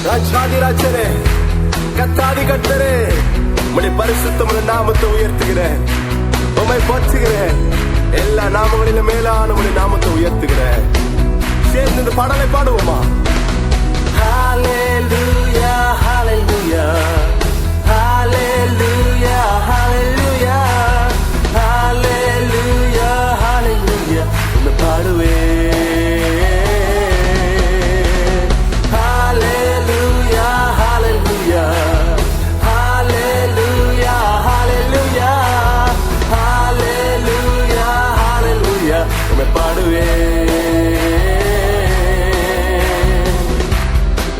ராஜாதி ராஜரே, கத்தாதி கர்த்தரே, உம்முடைய பரிசுத்தமுள்ள நாமத்தை உயர்த்துகிறேன், உம்மை போற்றுகிறேன். எல்லா நாமங்களிலும் மேலான உம்முடைய நாமத்தை உயர்த்துகிறேன். சேர்ந்து இந்த பாடலை பாடுவோமா? ஹalleluya hallelujah hallelujah hallelujah hallelujah hallelujah உம்மை பாடுவேன். Hallelujah hallelujah hallelujah hallelujah hallelujah hallelujah உம்மை பாடுவேன்.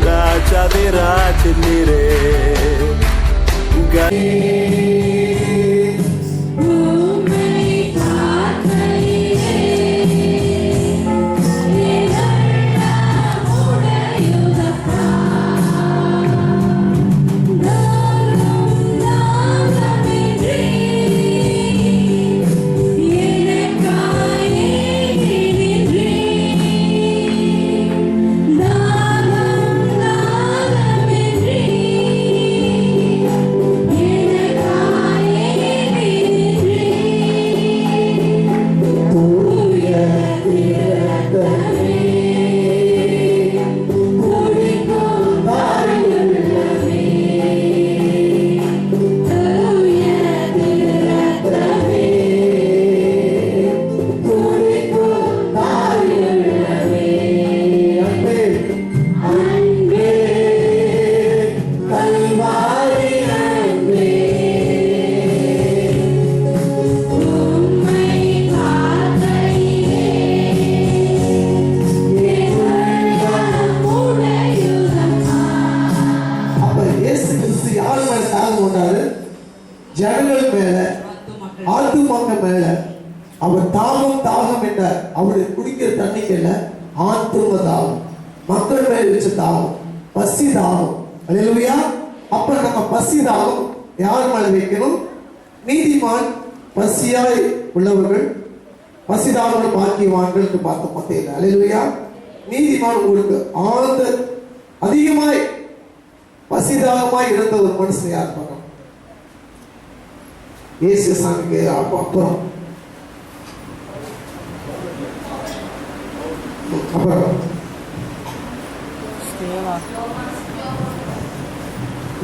ராஜாதி ராஜனீரே ஜனங்கள் மேல ஆத்துமாக்கள் மேல அவர் தாகம் தாகம் என்ற அவருடைய குடிக்கிற தண்ணிக்கல்ல ஆத்தும தாகம், மக்கள் மேல வச்ச தாகம், பசி தாகம். அல்லேலூயா. அப்ப நம்ம பசி தாகம் யார் மேல வைக்கணும்? நீதிமான் பசியாய் உள்ளவர்கள் பசிதாகம் பாக்கியவான்கள் என்று பார்த்தோம் மத்தேயுல. அல்லேலூயா. நீதிமான் உங்களுக்கு ஆழ்ந்த அதிகமாய் பசிதாகமாய் இருந்த ஒரு மனுஷன் யார் பார்க்கணும்? இயேசு சாமிக்கு அப்புறம்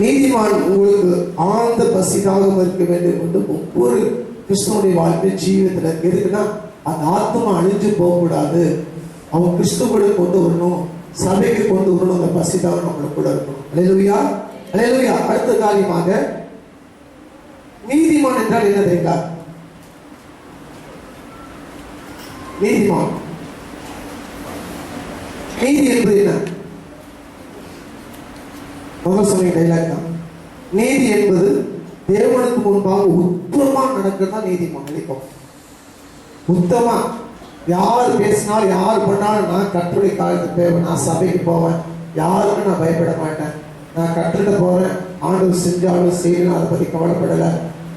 நீதிமான் உங்களுக்கு ஆழ்ந்த பசிதாகம் இருக்க வேண்டும் என்று ஒவ்வொரு கிறிஸ்துவனுடைய வாழ்க்கை ஜீவிதத்துல எதுக்குன்னா அந்த ஆத்மா அழிஞ்சு போகக்கூடாது, அவன் கிறிஸ்துவோட கொண்டு வரணும், சபைக்கு கொண்டு வரணும். அந்த பசிதாகம் நம்மளுக்கு கூட இருக்கணும். அல்லேலூயா அல்லேலூயா. அடுத்த காரியமாக நீதிமான் என்றால் என்ன தெரியுங்களா? நீதிமான், நீதி என்பது என்ன? முதல் சொன்ன டைலாக் தான். நீதி என்பது தேவனுக்கு முன்பாக உத்தமமா நடக்கிறதா நீதிமான். நினைப்போம் உத்தமா. யார் பேசினாலும் யார் பண்ணாலும் நான் கட்டுரை காலத்துக்கு போவேன், நான் சபைக்கு போவேன், யாருக்கும் நான் பயப்பட மாட்டேன், நான் கற்றுட்டு போறேன், ஆண்டவர் செஞ்சாலும் செய்யணும் அதை பத்தி கவலைப்படலை,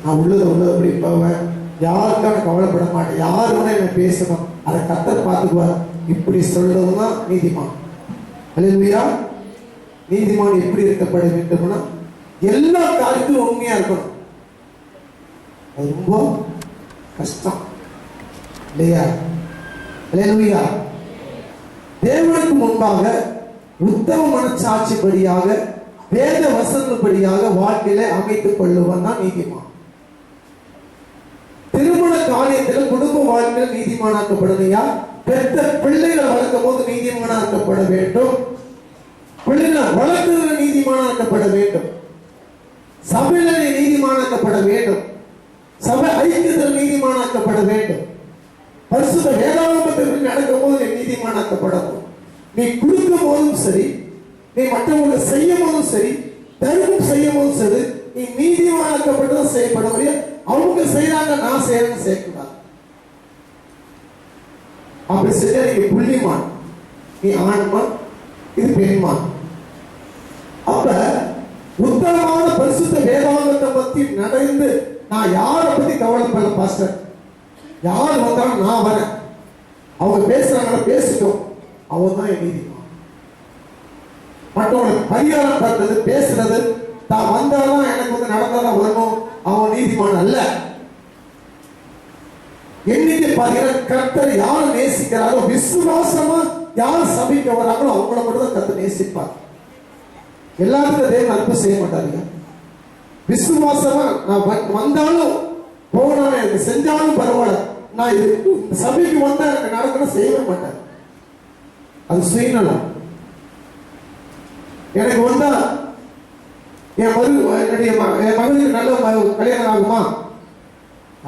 நான் உள்ளபடி போவேன், யாருக்கான கவலைப்பட மாட்டேன், யாரு வேணா என்ன பேசணும், அதை கர்த்தர் பார்த்துக்குவார், இப்படி சொல்றதுதான் நீதிமான். அல்லேலூயா. நீதிமான் எப்படி இருக்கப்பட வேண்டும்னா எல்லா காரியத்திலும் உண்மையா இருக்கணும். அது ரொம்ப கஷ்டம் இல்லையா? அல்லேலூயா. தேவனுக்கு முன்பாக உத்தம மனச்சாட்சிப்படியாக வேத வசனப்படியாக வாழ்க்கையில அமைத்துக் கொள்ளுவன் தான் நீதிமான். திருமண காரியத்தில் குடும்ப வாழ்க்கையில் நீதிமானாக்கப்படலையா? பெற்ற பிள்ளைகளை வளர்க்கும் போது நீதிமானாக்கப்பட வேண்டும், பிள்ளைகள் வளர்க்கிறதுல நீதிமானாக்கப்பட வேண்டும், சபையில நீதிமானாக்கப்பட வேண்டும், சபை ஐக்கியத்தில் நீதிமானாக்கப்பட வேண்டும், பரிசுத்த வேதாகமத்தில் நடக்கும் போது நீதிமானாக்கப்படணும். நீ கொடுக்கும் போதும் சரி, நீ மற்றவங்களுக்கு செய்யும் போதும் சரி, தர்மம் செய்யும் போதும் சரி, நீ நீதிமானாக்கப்பட்டதும் செய்யப்பட முடியும். அவங்க செய்யறாங்க, நான் செய்யறேன்னு செய்யக்கூடாது. அப்படி செஞ்சா நீங்க புள்ளிமான், நீ ஆண்மான், இது பெண்மான். அப்ப உத்தமமான பரிசுத்த வேதாகமத்தை பத்தி நடந்து நான் யாரை பத்தி கவலைப்படல பாஸ்டர், யார் வந்தாலும் நான் வரேன், அவங்க பேசுறாங்க பேசிட்டோம், அவன் தான் என் நீதிமான். மற்றவங்களுக்கு பரிகாரம் பண்றது, பேசுறது, தான் வந்தாதான் எனக்கு வந்து நடந்தாதான் வரணும், அவன் நீதிமான் அல்ல. என்னைக்கு பாத்தீங்கன்னா கர்த்தர் யார் நேசிக்கிறாரோ, விசுவாசமா யார் சபைக்கு வராங்களோ அவங்கள மட்டும் தான் கர்த்தர் நேசிப்பார். எல்லாத்துக்கும் தேவன் அன்பு செய்ய மாட்டாருங்க. விசுவாசமா நான் வந்தாலும் போனாலும் எனக்கு செஞ்சாலும் பரவாயில்ல, நான் இது சபைக்கு வந்தா எனக்கு நடக்கணும் செய்யவே மாட்டேன். அது சுயநலம். எனக்கு வந்தா என் மகனுக்கு நல்ல கல்யாணம் ஆகுமா?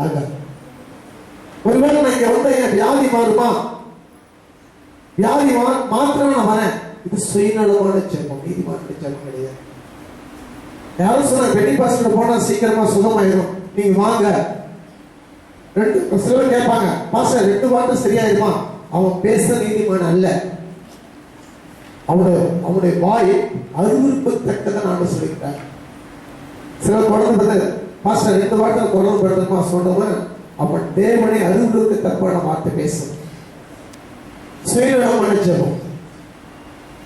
ஆகாது. ஒருவேளை நான் இங்க வந்தா என் வியாதி மாறுமா? வியாதி மாத்திரம் நான் வரேன். இது சுயநலமான ஜெபம், நீதிமான ஜெபம் கிடையாது. யாரும் சொன்ன பெண்டிகாஸ்ட்ல போனா சீக்கிரமா சுகமாயிரும், நீங்க வாங்க. சிலர் கேட்பாங்க, பாஸ்டர் 2 வார்த்தை சரியாயிருமா? அவன் பேச நீதிமான் அல்ல. அவனுடைய வாய் அருவருப்பத்தக்கதை நான் சொல்லிக்கிறேன். சிலர் குழந்தை பாஸ்டர் 2 வார்த்தை குழந்தை படுறமா சொன்னவன் அவன் தேவனை அருவருக்கு தப்பான வார்த்தை பேசும். சுயநலமான ஜெபம்.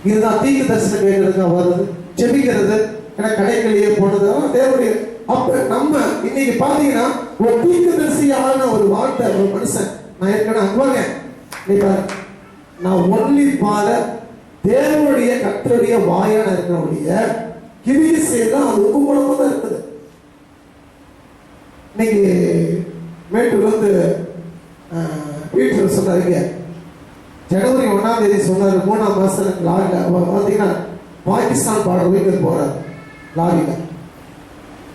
இதுதான் தீர்க்க தரிசனம் கேட்கறதுக்கு வருது, ஜெபிக்கிறது, எனக்கு கடைகளிலேயே போனது தேவனுடைய. அப்ப நம்ம இன்னைக்கு பாத்தீங்கன்னா ஒரு தீர்க்கதரிசியான ஒரு வார்த்தை ஒரு மனுஷன், நான் ஏற்கனவே அங்குவாங்க, நான் ஒன்லி ஃபாதர் தேவனுடைய கர்த்தருடைய வாயான இருக்கிறவருடைய கிரியை செய்யலாம். அது உங்க மூலமா தான் இருக்குது. இன்னைக்கு மேட்டூர் வந்து வீட்டில் சொன்னாருங்க, ஜனவரி 1ஆம் தேதி சொன்னாரு, 3ஆம் மாசம் லாரியில் பார்த்தீங்கன்னா பாகிஸ்தான் பார்டர் வீட்டுக்கு போறாரு லாரியில.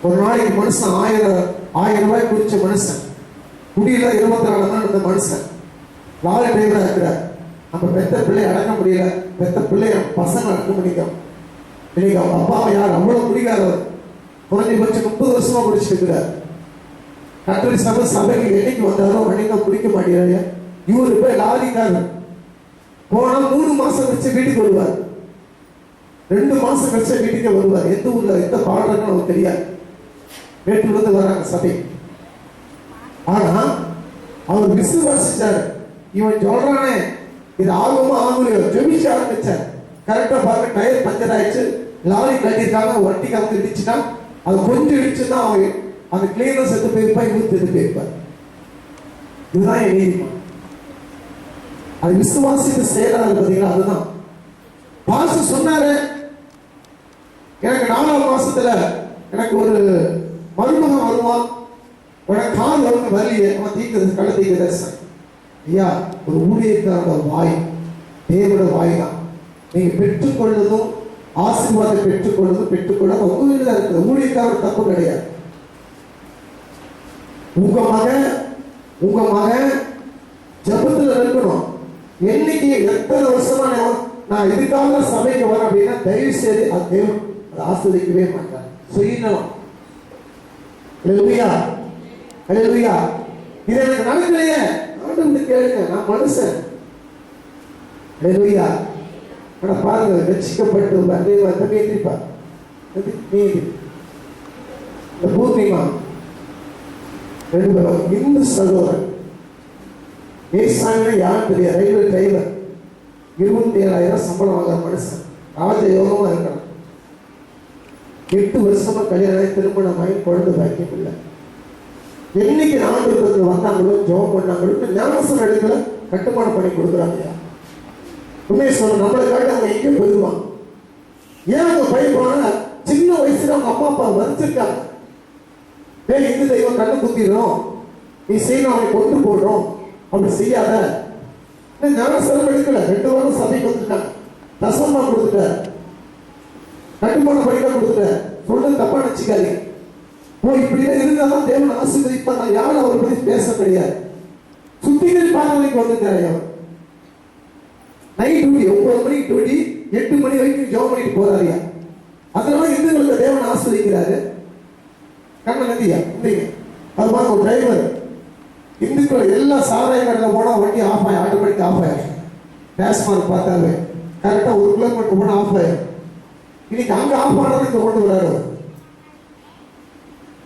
ஒரு நாளைக்கு மனுஷன் 1000 ரூபாய் குடிச்ச மனுஷன், குடியில 24 நாள் இருந்த மனுஷன் லாரி டிரைவரா இருக்கிறார். நம்ம பெத்த பிள்ளைய அடக்க முடியல, பெத்த பிள்ளைய பசங்க அடக்க முடியும். இன்னைக்கு அவங்க அப்பாவை யார் அவ்வளவு குடிக்காதவர், குறைஞ்சபட்சம் 30 வருஷமா குடிச்சிட்டு இருக்கிறார். கத்தோலிக்க சபைக்கு என்னைக்கு வந்தாரோ அன்னைக்கு குடிக்க மாட்டேங்கிறாரு. இவரு போய் லாரிக்காரர் போனா 3 மாசம் கழிச்சு வீட்டுக்கு வருவார், 2 மாசம் கழிச்சு வீட்டுக்கே வருவார். எந்த ஊர்ல எந்த பாடுறதுன்னு அவருக்கு தெரியாது. மேட்டூர்ல இருந்து வராங்க சபை. ஆனா அவர் விசுவாசிச்சாரு, இவன் சொல்றானே இது ஆகுமா ஆகுலையோ, ஜெபிச்சு ஆரம்பிச்சார். கரெக்டா பார்க்க டயர் பஞ்சர் ஆயிடுச்சு, லாரி கட்டிருக்காங்க, வண்டிக்கு அவங்க இடிச்சுட்டா, அது கொஞ்சம் இடிச்சுன்னா அவங்க அந்த கிளீனர் செத்து போயிருப்பா, இவரு செத்து போயிருப்பார். இதுதான் என் நீதிமான். அது விசுவாசித்து செயலாளர் பார்த்தீங்களா, அதுதான். பாச சொன்னாரு, எனக்கு 4ஆம் மாசத்துல எனக்கு ஒரு மருமகன் வருவான், உனக்கு கால் வந்து வரலையே, அவன் தீர்க்க கள்ள தீர்க்க தரிசனம். ஐயா, ஒரு ஊழியக்காரோட வாய் தேவனோட வாய் தான். நீங்க பெற்றுக்கொள்ளதும் ஆசீர்வாதம் பெற்றுக்கொள்ள உங்க வீடு தான் இருக்குது. ஊழியக்காரோட தப்பு கிடையாது. உங்க மகன் ஜபத்துல இருக்கணும். என்னைக்கு எத்தனை வருஷமா நான் இதுக்காக சபைக்கு வரேன் அப்படின்னா தயவு செய்து அது தேவன் அதை ஆஸ்வதிக்கவே மாட்டார். சுயநலம். அல்லேலூயா, அல்லேலூயா. இது எனக்கு நடக்கலையே, ஆண்டவர்கிட்ட கேளுங்க, நான் மனுஷன். அல்லேலூயா. ஆனா பாருங்க, ரட்சிக்கப்பட்டு நீதிப்பா நீதி இந்த பூர்ணிமா 2 பேரும் இந்து சகோதரன். ஏசாமி யாரும் தெரியாது, ரயில்வே டிரைவர், 27,000 சம்பளம் வாங்குற மனுஷன், ராஜயோகமா இருக்கிறான். 8 வருஷமா கல்யாணம், திருமணமாகி குழந்தை பாக்கியம் இல்லை. என்னைக்கு ஆண்டவருக்கு வந்தாங்களோ ஜெபம் பண்ணாங்களோ ஞானசனம் எடுக்கல, கட்டுமானம் பண்ணி கொடுக்குறாங்க. உண்மையை சொல்ல, நம்மளை காட்டி அவங்க எங்கே போயிடுவாங்க. ஏன் அவங்க பயப்படுவாங்க? சின்ன வயசுல அவங்க அம்மா அப்பா வரைச்சிருக்காங்க. இந்து தெய்வம் கண்ணு குத்திடும், நீ செய்யணும், அவனை கொண்டு போடுறோம், அப்படி செய்யாத. ஞானசனம் எடுக்கல, 2 வாரம் சபைக்கு வந்துட்டாங்க, தசமா கொடுத்துட்ட, கட்டுமான படிக்க கொடுத்துட்ட, சொல்றது தப்பா நினைச்சுக்காதீங்க. இப்படிதான் இருந்தாலும் தேவன் ஆசீர்வதிப்பா. நான் யாரும் அவரை பத்தி பேச கிடையாது. சுத்திகரிப்பாளர்களுக்கு வந்துட்டாரு. அவர் நைட் டியூட்டி 9 மணிக்கு டியூட்டி, 8 மணி வரைக்கும் ஜெபம் பண்ணிட்டு போறாரியா. அதனால இந்துக்களுக்கு தேவன் ஆசீர்வதிக்கிறாரு. கண்ண நதியா இல்லைங்க. அது மாதிரி ஒரு டிரைவர் இந்துக்கள் எல்லா சாராய கடையில் போனால் வண்டி ஆஃப் ஆகும், ஆட்டோமேட்டிக் ஆஃப் ஆயிடும். டேஷ்மார்க் பார்த்தாவே கரெக்டாக 1 கிலோமீட்டர் போனால் ஆஃப் ஆயிடும். இன்னைக்கு அங்கே ஆஃப் ஆனதுக்கு கொண்டு வராரு.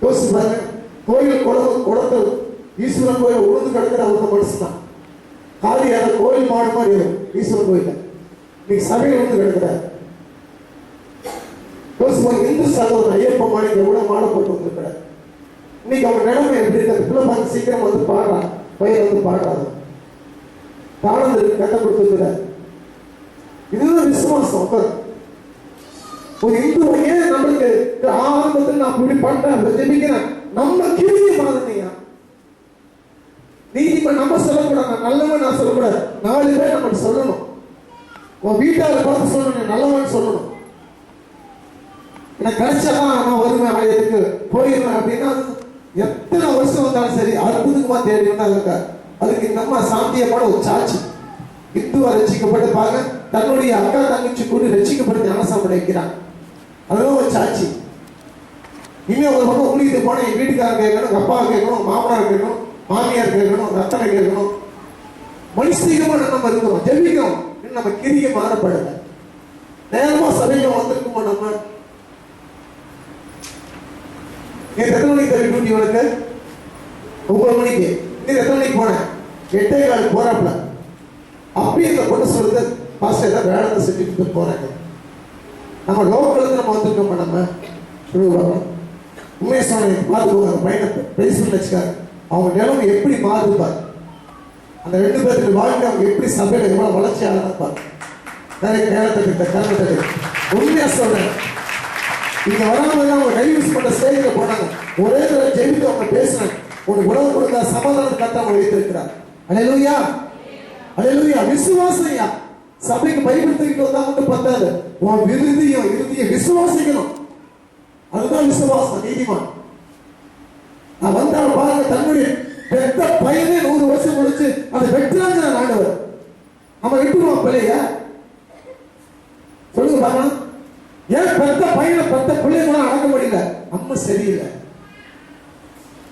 யோசிச்சு பாருங்க, கோயில் குளத்து ஈஸ்வரன் கோயில் உழுந்து கிடக்கிற ஒரு மனுஷன் தான். காலியான கோயில் மாடு மாதிரி ஈஸ்வரன் கோயில் இன்னைக்கு சபையில் வந்து கிடக்கிறார். ஒரு இந்து சகோதரன் ஐயப்ப மாணிக்க எவ்வளவு மாலை போட்டு வந்திருக்கிறார். இன்னைக்கு அவங்க நிலைமை எப்படி இருக்கிறது? பிள்ளை பார்த்து சீக்கிரம் வந்து பாடுறான், பையன் வந்து பாடுறாரு, தானது கட்ட கொடுத்துருக்கிறார். இதுதான் விசுவாசம். ஒரு இந்து ஏன் நம்மளுக்கு ஆரம்பத்தில் நான் இப்படி பண்றேன் ஜெபிக்கிறேன், நம்ம கிரியை மாறணையா? நீதிமன்றம் நம்ம சொல்லக்கூடாது, நான் நல்லவன் நான் சொல்லக்கூடாது, 4 பேர் நம்ம சொல்லணும். உன் வீட்டாளர் பார்த்து சொல்லணும், நல்லவன் சொல்லணும். எனக்கு கிடைச்சாதான் நான் வருவேன், ஆலயத்துக்கு போயிருவேன் அப்படின்னா எத்தனை வருஷம் வந்தாலும் சரி அற்புதமா தேடினா இருக்கார். அதுக்கு நம்ம சாந்தியமான ஒரு சாட்சி. இந்துவா ரசிக்கப்பட்டு பாருங்க, தன்னுடைய அக்கா தங்கச்சி கூட ரசிக்கப்பட்டு ஞானசாமி வைக்கிறான். அதுவும் ஒரு சாட்சி. இன்னும் ஒரு பக்கம் ஊழியத்து போன என் வீட்டுக்காரர் கேட்கணும், அப்பா கேட்கணும், மாமனார் கேட்கணும், மாமியார் கேட்கணும், ரத்தனை கேட்கணும். மனுஷீகமா நம்ம இருக்கிறோம், ஜெபிக்கிறோம், இன்னும் நம்ம கிரிய மாறப்படலை. நேரமா சபையில வந்திருக்குமோ நம்ம? எத்தனை மணிக்கு தள்ளி டியூட்டி உனக்கு? 9 மணிக்கு. நீ எத்தனை மணிக்கு போன? 8:15 போறாப்ல. அப்படியே இந்த பொண்ணு சொல்றது, பாஸ்டர் ஏதாவது வேலை செஞ்சுட்டு போறாங்க. நம்ம லோக்கலுக்கு நம்ம வந்துருக்கோம். நம்ம உண்மையை சொன்ன பார்த்துக்கோங்க, அந்த பையனை பிரைஸ் பண்ணி வச்சுக்காரு. அவங்க நிலைமை எப்படி மாறுதுப்பார், அந்த 2 பேருக்கு வாழ்க்கை அவங்க எப்படி சபையில எவ்வளவு வளர்ச்சி ஆகுதுப்பார். நிறைய நேரத்தை கலந்துட்டு உண்மையா சொல்றேன். இங்க வராமல் அவங்க டைவர்ஸ் பண்ண ஸ்டேஜில் போனாங்க. ஒரே தடவை ஜெயித்து அவங்க பேசுறாங்க. உனக்கு உணவு கொடுத்தா சமாதானம் கத்த அவங்க வைத்திருக்கிறார். அல்லேலூயா, அல்லேலூயா. விசுவாசையா சபைக்கு பயன்படுத்திக்கிட்டு வந்தா மட்டும் பத்தாது, உன் இறுதியை விசுவாசிக்கணும். அதுதான் விசுவாசம். நீதிமான் நான் வந்தாலும் பாருங்க, தன்னுடைய பெத்த பையனே 100 வருஷம் முடிச்சு அதை வெட்டுறாங்க. ஆண்டவர் நம்ம விட்டுருவோம் பிள்ளையா? சொல்லுங்க பாக்கலாம். ஏன் பெத்த பையனை பெத்த பிள்ளை கூட அடக்க முடியல? நம்ம சரியில்லை.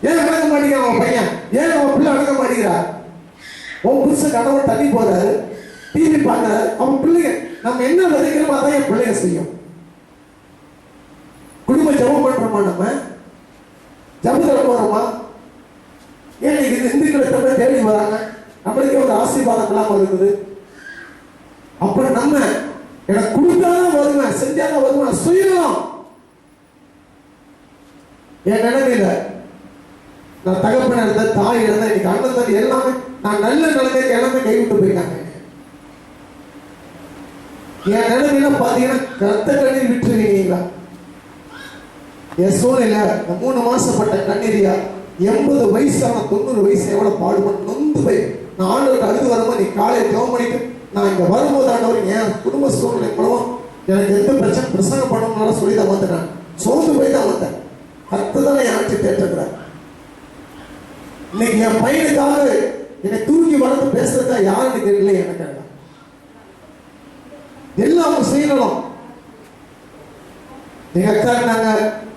ஏன் அடக்க மாட்டேங்கிறான் அவன் பையன்? ஏன் அவன் பிள்ளை அடக்க மாட்டேங்கிறார்? உன் புருஷன் கணவன் தள்ளி போறாரு, டிவி பார்க்கிறாரு, அவன் பிள்ளைங்க நம்ம என்ன விதைக்கிறோமோ அதான் என் பிள்ளைங்க செய்யும். குடும்ப ஜபம் பண்றோமா? நம்ம ஜபத்துல போறோமா? ஏன் இந்துக்களை தமிழ் தேடி வராங்க, நம்மளுக்கே ஒரு ஆசீர்வாதம் எல்லாம் இருக்குது. அப்புறம் நம்ம எனக்கு கொடுத்தாதான் வருவேன், செஞ்சாதான் வருவேன், சுயநலம். என் நிலைமையில நான் தகப்பன இருந்த, தாய் இருந்த, இன்னைக்கு அண்ணன் தம்பி எல்லாமே நான் நல்ல நிலைமைக்கு எல்லாமே கைவிட்டு போயிட்டாங்க. என் நிலைமையில பாத்தீங்கன்னா ரத்த கண்ணீர் விட்டுருவீங்களா? என் சூழ்நிலை 3 மாசப்பட்ட கண்ணீரியா 80 வயசான 90 வயசு எவ்வளவு பாடுபட்டு நொந்து போய் நான் ஆண்டவர்கிட்ட அழுது வரும்போது, நீ காலையில் ஜெபம் பண்ணிட்டு நான் இங்க வரும்போது ஆண்டவர் என் குடும்ப சூழ்நிலை மூலம் எனக்கு எந்த பிரச்சனை பிரசங்கம் பண்ணணும்னால சொல்லி தான் வந்தேன். நான் சோர்ந்து போய் தான் வந்தேன். கர்த்தர் என் ஆட்சி தேற்றுக்கிறார். இன்னைக்கு என் பையனுக்காக என்னை தூக்கி வளர்த்து பேசுறதா யாருன்னு தெரியல. எனக்கு எல்லாம் அவங்க செய்யணும். எங்க அக்கா நாங்க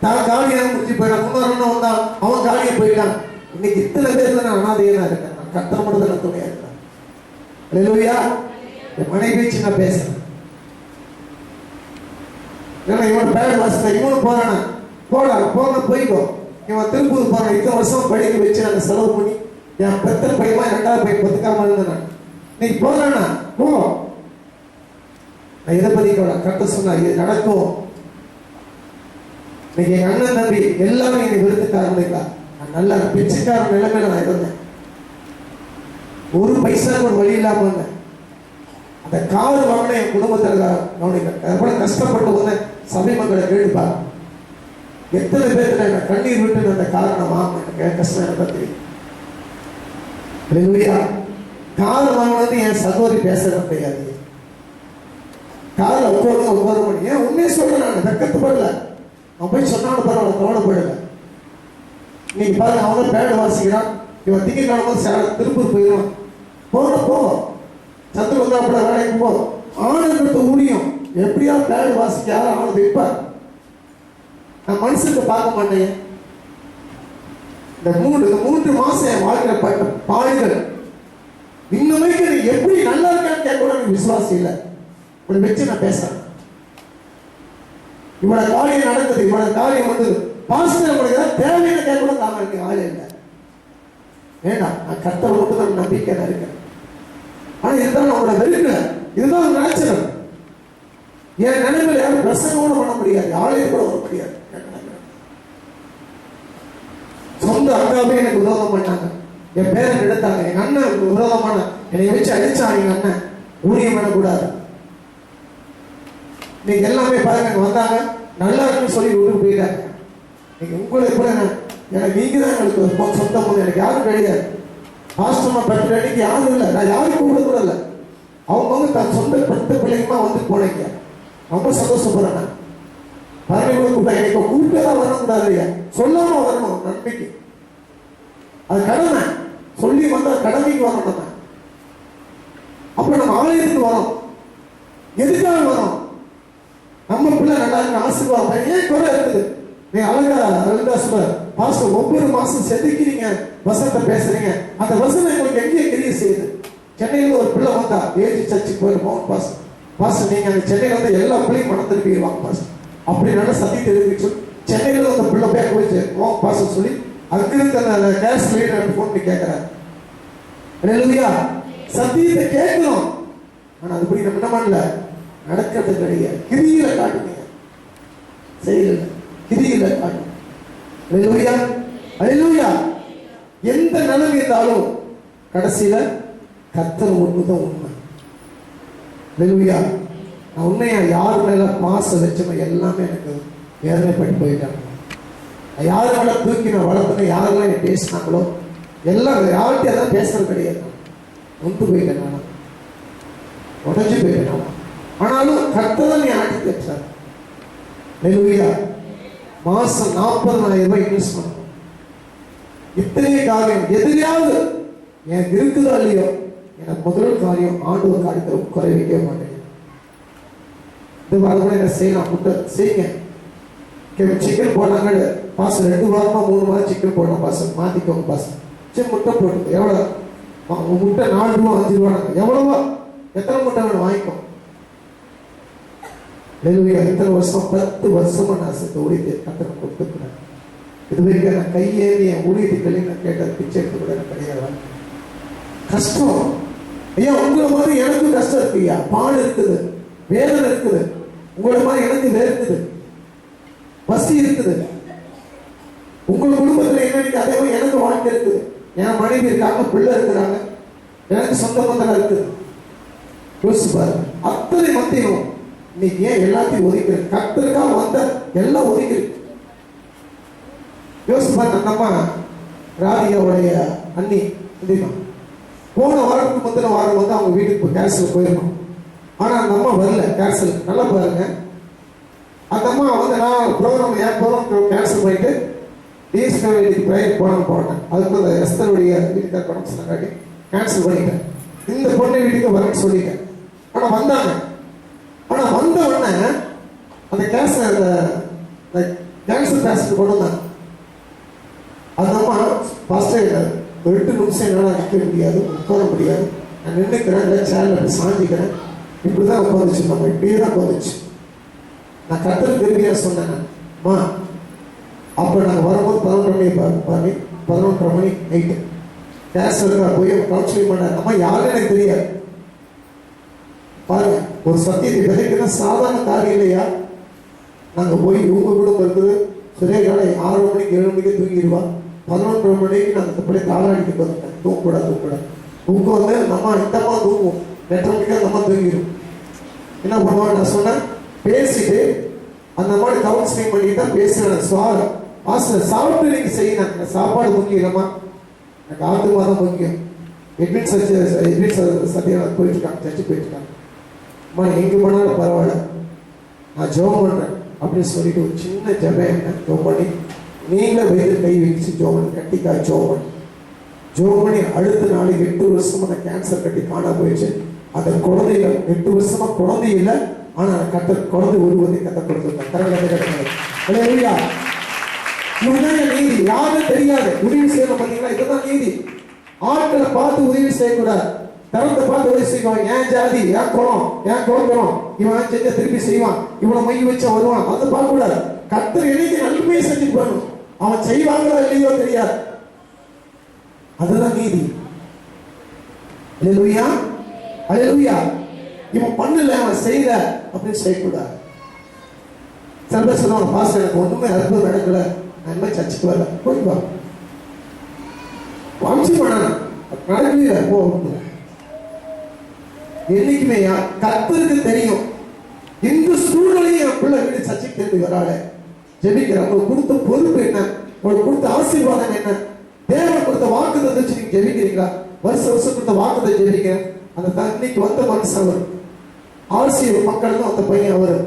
தான் காலியாக முடிச்சு போயிடான், முன்னோர் வந்தான், அவன் காலியை போயிட்டான். இன்னைக்கு இத்தனை பேர்ல நான் அனாதையா இருக்கேன். நான் கர்த்தர் மட்டும் தான் துணையா இருக்கிறேன். அல்லேலூயா. என் மனைவி சின்ன பேசுறேன். இவன் பேர் வாசித்த இவனும் போறானா? போன போய்க்கோ. இவன் திருப்பூர் போறான். இத்தனை வருஷம் படிக்க வச்சு நாங்கள் செலவு பண்ணி என் பெத்த பையமா 2வது பையன் பத்துக்காம இருந்தேன். நீ போறானா? போ. நான் இதை பத்தி கரெக்டா சொன்னா இது நடக்கும். இன்னைக்கு எங்க அண்ணன் தம்பி எல்லாமே என்னை விருதுக்காரங்களா? நான் நல்ல பிச்சைக்கார நிலைமையில நான் இருந்தேன். ஒரு பைசா ஒரு வழி இல்லாம இருந்தேன். அந்த கார் வாங்கின என் குடும்பத்தில் கவனிக்க கஷ்டப்பட்டு வந்தேன். சபை மக்களை கேட்டுப்பாரு, எத்தனை பேர்த்துல என்ன கண்ணீர் விட்டு அந்த காரணம் வாங்க எனக்கு கஷ்டம் எனக்கு தெரியும். கார் வாங்கினது என் சகோதரி பேசுறது கிடையாது. கார்ல உட்காந்து 9 மணி. ஏன் உண்மையை சொல்றேன், நான் வெக்கத்துப்படல. அவன் போய் சொன்னாலும் பரவாயில்ல, கவலைப்படல. இன்னைக்கு பாருங்க, அவன் பேடு வாசிக்கிறான். இவன் திங்கக்கிழமை திருப்பூர் போயிடுவான். போ சத்து வந்தா கூட வேலைக்கு போ. ஆணுங்கிறது ஊழியம். எப்படியா பேடு வாசிக்க யாரும் ஆனது வைப்பார். நான் மனுஷனுக்கு பார்க்க மாட்டேன். இந்த 3 மாசம் என் வாழ்க்கையில பட்ட பாடுகள் இன்னுமே எப்படி நல்லா இருக்கான்னு கேட்க கூட எனக்கு விசுவாசம் இல்லை. இப்படி வச்சு நான் பேசுறேன். இவ்வளவு காரியம் நடக்குது, இவ்வளவு காரியம் வந்தது. பாஸ்டர் உங்களுக்கு ஏதாவது தேவையான கேட்க கூட நாம இங்க ஆளே இல்லை. வேண்டாம், நான் கர்த்தர் மட்டும் தான் நம்பிக்கை இருக்கேன். ஆனா இதுதான் நம்மளோட வெறுக்கல. இதுதான் நேச்சுரல். என் நிலைமையில யாரும் பிரசங்கோட பண்ண முடியாது, ஆலயம் கூட வர முடியாது. சொந்த அக்காவே எனக்கு விரோதம் பண்ணாங்க, என் பேரை எடுத்தாங்க, எங்க அண்ணன் விரோதமான என்னை வச்சு அடிச்சாங்க. எங்க அண்ணன் ஊழியம் பண்ணக்கூடாது. நீங்க எல்லாமே பாருங்க, வந்தாங்க நல்லா இருக்குன்னு சொல்லி விட்டு போயிட்டாங்க. நீங்க உங்களை கூட எனக்கு நீங்க தான் எங்களுக்கு சொந்த போது, எனக்கு யாரும் கிடையாது. பாஸ்டமா பத்து அன்னைக்கு யாரும் இல்லை, நான் யாரும் கூப்பிட கூட இல்லை. அவங்க தான் சொந்த 10 பிள்ளைங்கமா வந்து போனீங்க, ரொம்ப சந்தோஷப்படுறேன். பரவாயில்ல கூட எனக்கு கூப்பிட்டதான் வரக்கூடாது இல்லையா, சொல்லாம வரணும். நன்மைக்கு அது கடமை, சொல்லி வந்தா கடமைக்கு வரணும். நம்ம அப்ப நம்ம ஆலயத்துக்கு வரோம், எதுக்காக வரோம்? நம்ம பிள்ளை நல்லா இருக்கு ஆசீர்வாதம். ஏன் குறை இருக்குது? நீ அழகா பாஸ்டர் ஒவ்வொரு மாசம் செதுக்கிறீங்க, வசனத்தை பேசுறீங்க. அந்த வசனம் உங்களுக்கு எங்கேயே தெரிய செய்யுது. சென்னையில ஒரு பிள்ளை வந்தா ஏஜி சர்ச்சுக்கு போயிருப்போம், பாஸ்டர் நீங்க அங்க சென்னையில வந்து எல்லா பிள்ளையும் மனம் திருப்பிடுவாங்க பாஸ்டர், அப்படி நல்ல சத்தியம் தெரிவிச்சு சென்னையில அந்த பிள்ளை பேக்க வச்சு பாஸ்டர் சொல்லி அதுக்கு அந்த கேஸ் லீடர் போன் பண்ணி கேட்கிறாரு. இல்லையா சத்தியத்தை கேட்கணும், ஆனா அதுபடி நம்ம என்ன பண்ணல, நடக்கிறது கிடையாது. கிரியில காட்டுங்க, செய்யல கிரியில காட்டுங்க. அல்லேலூயா அல்லேலூயா. எந்த நிலைமை இருந்தாலும் கடைசியில கர்த்தர் ஒண்ணுதான் உண்மை. அல்லேலூயா. நான் உண்மையா யார் மேல பாசம் வச்சோமோ எல்லாமே எனக்கு வேதனைப்பட்டு போயிட்டாங்க. யாரு மேல தூக்கி நான் வளர்த்தேன், யாரெல்லாம் பேசினாங்களோ எல்லாம் யார்கிட்ட எல்லாம் பேசுறது கிடையாது. ஒன்று போயிட்டேன், நான் உடஞ்சி போயிட்டேன். ஆனாலும் கர்த்தர் நீ ஆட்டி பெற்றார். அல்லேலூயா. மாசம் 40,000 ரூபாய் இன்வெஸ்ட் பண்ணணும். இத்தனை காரியம் எதிரியாவது எனக்கு இருக்குதோ இல்லையோ, எனக்கு முதல் காரியம் ஆண்டவர் காரியத்தை குறை வைக்க மாட்டேன். இது வாரம் கூட என்ன செய்யலாம், முட்டை செய்யுங்க. சிக்கன் போனாங்க பாசம் 2 வாரமா 3 வாரம் சிக்கன் போடணும் பாசம், மாத்திக்கோங்க பாசம். சரி முட்டை போட்டு எவ்வளோ முட்டை 4 ரூபா 5 ரூபா, எவ்வளவோ எத்தனை முட்டை வேணும் வாங்கிக்கோ. எத்தனை வருஷம் 10 வருஷமா நான் சேர்த்து ஊழியத்தை கத்தனை கொடுத்துக்கிறேன். இது வரைக்கும் நான் கையேறி என் ஊழியத்துக்களை நான் கேட்டது பிச்சை எடுத்து கூட எனக்கு கிடையாது. கஷ்டம் ஐயா, உங்களை மாதிரி எனக்கு கஷ்டம் இருக்கு ஐயா, பால் இருக்குது, வேதனை இருக்குது. உங்களை மாதிரி எனக்கு வேறுக்குது, பசி இருக்குது. உங்கள் குடும்பத்தில் என்ன அதே மாதிரி எனக்கு வாழ்க்கை இருக்குது. என் மனைவி இருக்காங்க, பிள்ளை இருக்கிறாங்க, எனக்கு சொந்த பந்தம் இருக்குது. யோசிச்சு பாருங்க. அத்தனை மத்தியும் இன்னைக்கு ஏன் எல்லாத்தையும் ஒதுக்கிறது? கர்த்தருக்காக வந்த எல்லாம் ஒதுக்கிறது. யோசிச்சு பாருங்க. நம்ம ராதிகாவுடைய அண்ணி தெரியுமா, போன வாரத்துக்கு முந்தின வாரம் வந்து அவங்க வீட்டுக்கு கேன்சல் போயிருக்கோம். ஆனா அந்த அம்மா வரல கேன்சல். நல்லா பாருங்க, அந்த அம்மா வந்து நான் ப்ரோக்ராம் ஏன் ப்ரோக்ராம் கேன்சல் பண்ணிட்டு டிஎஸ்கேடிக்கு ப்ரேயர் போனேன். அதுக்கு அந்த எஸ்தருடைய வீட்டுக்கார படம் சொன்னாட்டி கேன்சல் பண்ணிட்டேன். இந்த பொண்ணை வீட்டுக்கு வரேன்னு சொல்லிட்டேன். ஆனா வந்தாங்க. ஆனா வந்த உடனே அந்த கேன்சர் பேஷண்ட் கொண்டு வந்தாங்க. அந்த அம்மா ஃபர்ஸ்ட் 2 நிமிஷம் என்னால் நிற்க முடியாது, உட்கார முடியாது. நான் நின்றுக்கிறேன், சேரில் சாஞ்சிக்கிறேன். இப்படிதான் உட்காந்துச்சு, நம்ம இப்படியே தான் உட்காந்துச்சு. நான் கத்தருக்கு திரும்பியா சொன்னேன், அம்மா அப்போ நாங்கள் வரும்போது 11:30 மணி நைட்டு கேன்சருக்கு போய் கவுன்சிலிங் பண்ண. அம்மா யாருன்னு எனக்கு தெரியாது. பாருங்க, ஒரு சத்தியத்தை விதைக்கிறதா சாதாரண காரியம் இல்லையா? நாங்கள் போய் இவங்க குடும்பம் இருக்குது, சுரேகாலை 6 மணிக்கு 7 மணிக்கு தூங்கிடுவா. 11 மணிக்கு நாங்கள் இந்த பிள்ளை தாளாடிட்டு வந்துட்டேன். தூங்கக்கூடாது. தூக்கம் வந்து நம்ம இந்தம்மா தூங்குவோம், 8 மணிக்கு அந்த அம்மா தூங்கிடும். என்ன பண்ணுவாங்க, நான் சொன்னேன் பேசிட்டு அந்த மாதிரி கவுன்சிலிங் பண்ணிட்டு தான் பேசுகிறேன். சாப்பிட்டு நீங்கள் செய்யணும், சாப்பாடு முக்கியம் இல்லைம்மா, எனக்கு ஆத்துமா தான் முக்கியம். எட்வின் சத்தியம் போயிட்டுருக்காங்க, சர்ச்சு போயிட்டுருக்காங்க. அம்மா எங்கே போனாலும் பரவாயில்ல, நான் ஜோம் பண்ணுறேன் அப்படின்னு சொல்லிட்டு ஒரு சின்ன ஜபம் என்ன ஜோம் பண்ணி, நீங்களே வயிறு கை வச்சு ஜோம் பண்ணி, கட்டிக்காய் ஜோம் பண்ணி அடுத்த நாளைக்கு 8 வருஷமா அந்த கேன்சர் கட்டி காணா போயிடுச்சு. அந்த குழந்தையில 8 வருஷமா குழந்தை இல்லை, ஆனால் குழந்தை உருவத்தை கத்த கொடுத்துருக்காங்க. இதுதான் நீதி. யாரும் தெரியாது உதவி செய்யணும். பார்த்தீங்களா, இதுதான் நீதி. ஆட்களை பார்த்து உதவி செய்யக்கூடாது, தரத்தை பார்த்து உதவி செய்வாங்க. ஏன் ஜாதி, ஏன் குளம், ஏன் குழந்தைம், இவன் செஞ்ச திருப்பி செய்வான், இவனை மை வச்சா வருவான், அதை பார்க்க கூடாது. கர்த்தர் என்னைக்கு நன்மையை செஞ்சுட்டு போகணும். அவன் செய்வாங்களோ இல்லையோ தெரியாது, அதுதான் நீதி. அல்லேலூயா அல்லேலூயா. இவன் பண்ணல, அவன் செய்யல அப்படின்னு செய்யக்கூடாது. சில பேர் சொல்லுவாங்க, பாஸ்டர் எனக்கு ஒண்ணுமே அற்புதம் நடக்கல, நான் இனிமேல் சர்ச்சுக்கு வரல. போயிட்டு வா, வம்சி பண்ண நடக்கலையே போ. என்னைக்குமே கர்த்தருக்கு தெரியும் இந்த சூழ்நிலையும் என் பிள்ளை வீடு சர்ச்சைக்கு திரும்பி வராளே. ஜெபிக்கிற உங்களுக்கு கொடுத்த பொறுப்பு என்ன, உங்களுக்கு கொடுத்த ஆசீர்வாதம் என்ன, தேவன் கொடுத்த வாக்குத்தை வச்சு நீங்க ஜெபிக்கிறீங்களா? வருஷம் கொடுத்த வாக்குத்தை ஜெபிக்க அந்த தண்ணிக்கு வந்த மனுஷன் அவர் ஆர்சிஎல் மக்கள் தான் அந்த பையன். அவர்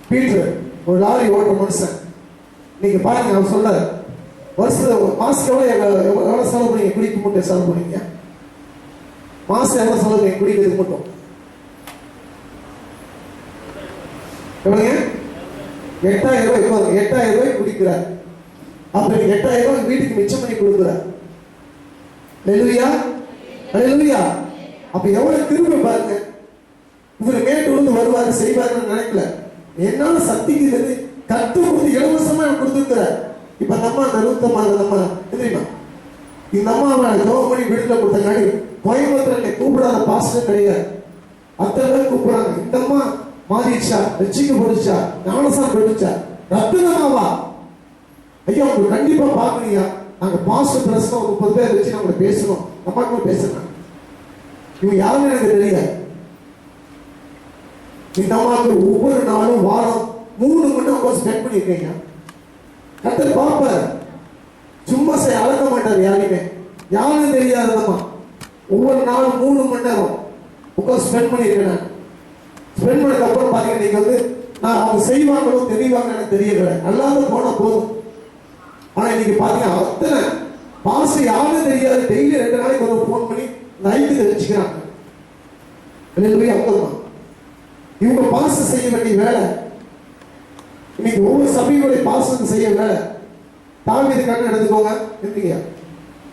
பீட்டர் ஒரு லாரி ஓட்டுற மனுஷன். நீங்க பாருங்க, அவர் சொல்ற வருஷம் மாசம் எவ்வளவு செலவு பண்ணீங்க? குடிக்க மட்டும் செலவு பண்ணீங்க. மாசம் எவ்வளவு செலவு பண்ணீங்க குடிக்கிறதுக்கு மட்டும்? எவ்வளவுங்க? 8000 ரூபாய். 8000 ரூபாய் குடிக்கிறார். அப்ப நீங்க 8000 ரூபாய் வீட்டுக்கு மிச்சம் பண்ணி கொடுக்குறார். அல்லேலூயா, அல்லேலூயா. அப்ப எவ்வளவு திரும்ப பாருங்க. இவரு மேட்டு விழுந்து வருவாரு செய்வாருன்னு நினைக்கல. என்னால சக்திக்கு கத்து கொடுத்து இலவசமா கொடுத்துருக்கிறார். இப்ப நம்ம அந்த நம்ம தெரியுமா, இந்த அம்மா ஜோம் பண்ணி வீட்டுல கொடுத்தங்காடி கோயம்புத்தூர்ல கூப்பிடாத பாஸ்டர் கிடையாது. அத்தனை பேர் கூப்பிடுறாங்க. இந்த அம்மா மாறிடுச்சா, ரட்சிக்கப்படுச்சா, ஞானசாரம் பெற்றுச்சா, ரத்தினமாவா? ஐயா உங்களுக்கு கண்டிப்பா பாக்கணுயா. நாங்க பாஸ்டர் பிரச்சனை 30 பேர் வச்சு நாங்க பேசணும், நம்ம பேசணும். இவங்க யாருன்னு எனக்கு தெரியாது. இந்த அம்மாவுக்கு ஒவ்வொரு நாளும் வாரம் 3 மணி நேரம் ஸ்பெண்ட் பண்ணிருக்கீங்க. கர்த்தர் பாப்பார், சும்மா அழக மாட்டார் யாருமே. யாரும் தெரியாதம்மா ஒவ்வொரு நாளும் 3 மணி நேரம் உட்காந்து ஸ்பெண்ட் பண்ணிருக்கேன். ஸ்பெண்ட் பண்ணதுக்கு அப்புறம் பாத்தீங்கன்னா நீங்க நான் அவங்க செய்வாங்களோ தெரிவாங்க எனக்கு தெரியல, நல்லாத போனா போதும். ஆனா இன்னைக்கு பாத்தீங்கன்னா அத்தனை பாச யாரும் தெரியாது. டெய்லி 2 நாளைக்கு ஒரு போன் பண்ணி நைட்டு தெரிஞ்சுக்கிறாங்க. அவ்வளவுதான் இவங்க பாச செய்ய வேண்டிய வேலை. இன்னைக்கு ஒவ்வொரு சபையுடைய பாசம் செய்ய வேலை. தாவீது கண்ணு எடுத்துக்கோங்க, இருக்கீங்க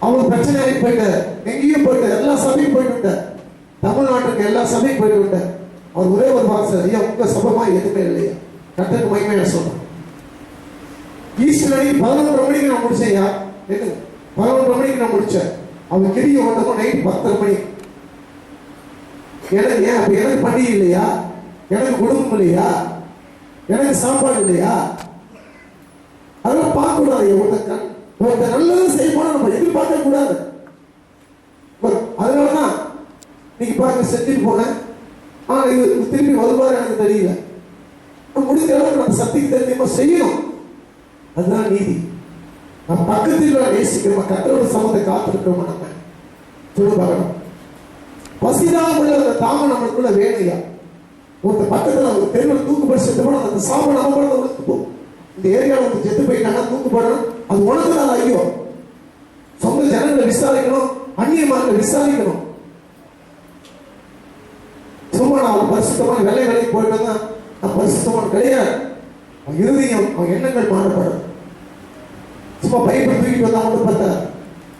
அவங்க பிரச்சனை போயிட்டு எங்கேயும் போயிட்டு எல்லா சபையும் போயிட்டு விட்டார். தமிழ்நாட்டுக்கு எல்லா சபையும் போயிட்டு விட்டார். அவர் ஒரே ஒரு பாசம், ஐயா உங்க சபமா எதுவுமே இல்லையா, கட்டத்துக்கு மகிமையா சொல்றேன். ஈஸ்டர் அன்னைக்கு 11:30 மணிக்கு நான் முடிச்சேன். யார் 11:30 மணிக்கு நான் முடிச்சேன். அவங்க கிரியை ஓட்டமும் நைட் 10:30 மணி. எனக்கு ஏன் அப்ப எனக்கு பண்டிகை இல்லையா, எனக்கு குடும்பம் இல்லையா, எனக்கு சாப்பாடு இல்லையா? அதெல்லாம் பார்க்க கூடாது. ஒருத்தர் நல்லது செய்யணும் நம்ம எதிர்பார்க்க கூடாது. அதனாலதான் நீங்க பாருங்க, செஞ்சுட்டு போனேன். ஆனா இது திரும்பி வருவாரு எனக்கு தெரியல. முடிஞ்ச அளவுக்கு நம்ம சக்திக்கு தெரிஞ்சமா செய்யணும். அதுதான் நீதி. நம்ம பக்கத்தில் நேசிக்கிறோம், கத்தரோட சமத்தை காத்திருக்கிறோம். நம்ம சொல்ல பார்க்கணும். பசிதான் உள்ள அந்த தாமம் நம்மளுக்குள்ள வேணையா. ஒருத்தர் பக்கத்துல ஒரு தெருவில் தூக்கு போய் செத்து போனா அந்த சாப்பாடு நம்ம கூட உழுத்து போகும். இந்த ஏரியாவில் ஒருத்தர் செத்து போயிட்டாங்கன்னா தூக்கு போடணும், அது உனக்கு தான் ஐயோ. சொந்த ஜனங்களை விசாரிக்கணும், அந்நியமாக விசாரிக்கணும். சும்மா நான் பரிசுத்தமான வேலைக்கு போயிட்டு வந்தா நான் பரிசுத்தமான கிடையாது. அவன் இறுதியும் அவன் எண்ணங்கள் மாறப்படும். சும்மா பைபிள் தூக்கிட்டு வந்தா மட்டும் பார்த்தார்,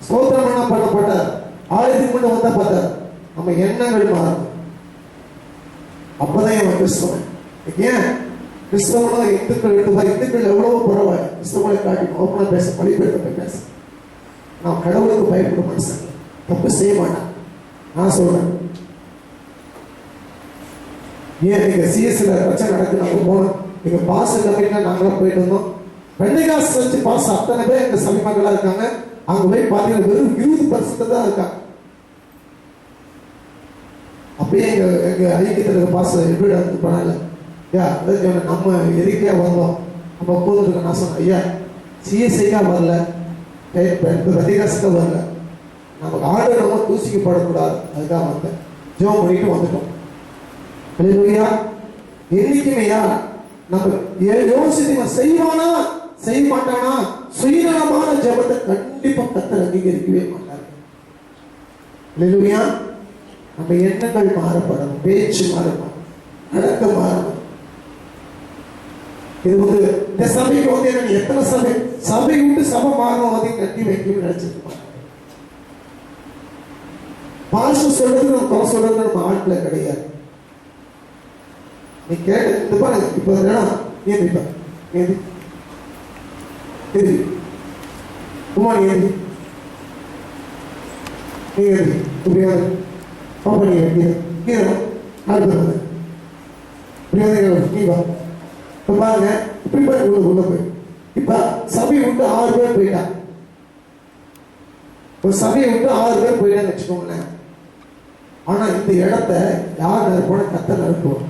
ஸ்தோத்திரம் பண்ணப்பட்டார், ஆலயத்துக்கு மட்டும் வந்தா பார்த்தார். நம்ம எண்ணங்கள் மாறும். அப்பதான் அவன் கிறிஸ்தவன். ஏன் கிறிஸ்தவனா இந்துக்கள் இந்துக்கள் எவ்வளவோ பரவாயில்ல, கிறிஸ்தவனை காட்டி ஓப்பனா பேச, பழிபெடுத்த பேச. நான் கடவுளுக்கு பயப்பட மனுஷன், தப்பு செய்ய மாட்டான். நான் சொல்றேன், ஏன் நீங்க சிஎஸ்ல பிரச்சனை நடக்கு, நாங்க போனோம். நீங்க பாஸ் கம்மிட்டா நாங்களாம் போயிட்டு வந்தோம். பெண்டைகாசு வச்சு பாஸ் அத்தனை பேர் எங்க சபை மக்களா இருக்காங்க. அங்க போய் பாத்தீங்கன்னா வெறும் 20% தான் இருக்காங்க. அப்படியே எங்க ஐக்கியத்தில் பாச எப்படி வந்து பண்ணல. ஐயா நம்ம எதுக்கையா வந்தோம், நம்ம போதும். நான் சொன்னேன், ஐயா சிஎஸ்ஐக்கா வரல, ரத்திகாசுக்கா வரல, நமக்கு ஆர்டர் நம்ம தூசிக்கப்படக்கூடாது, அதுக்காக வந்தேன். ஜோம் பண்ணிட்டு வந்துட்டோம். என்னைக்குமையா நம்ம யோசித்து செய்வானா செய்ய மாட்டானா, சுயநலமான ஜபத்தை கண்டிப்பா கத்தர் அங்கீகரிக்கவே மாட்டார். நம்ம எண்ணங்கள் மாறப்படணும், பேச்சு மாறணும், நடக்க மாறணும். இது இந்த சபைக்கு என்ன எத்தனை சபை விட்டு சபை மாறணும் அதை கட்டி வைக்கணும்னு நினைச்சிருக்கோம். பாசம் சொல்றது நம்ம குறை சொல்றது நம்ம ஆட்ல கிடையாது. நீ கேட்டு பாருங்க, இப்ப ஏந்திப்பா ஏந்தி ஏந்தி உமா நீ ஏந்தி நீ ஏந்தி இப்படியா பாப்பா நீ கீழே அடுத்தது நீ வா இப்ப பாருங்க, இப்படி போய் உள்ள போய் இப்ப சபையை விட்டு 6 பேர் போயிட்டாங்க. ஒரு சபையை விட்டு 6 பேர் போயிட்டான்னு வச்சுக்கோங்களேன். ஆனா இந்த இடத்த யார் நிரப்போன? கர்த்தர் நிரப்புவோம்.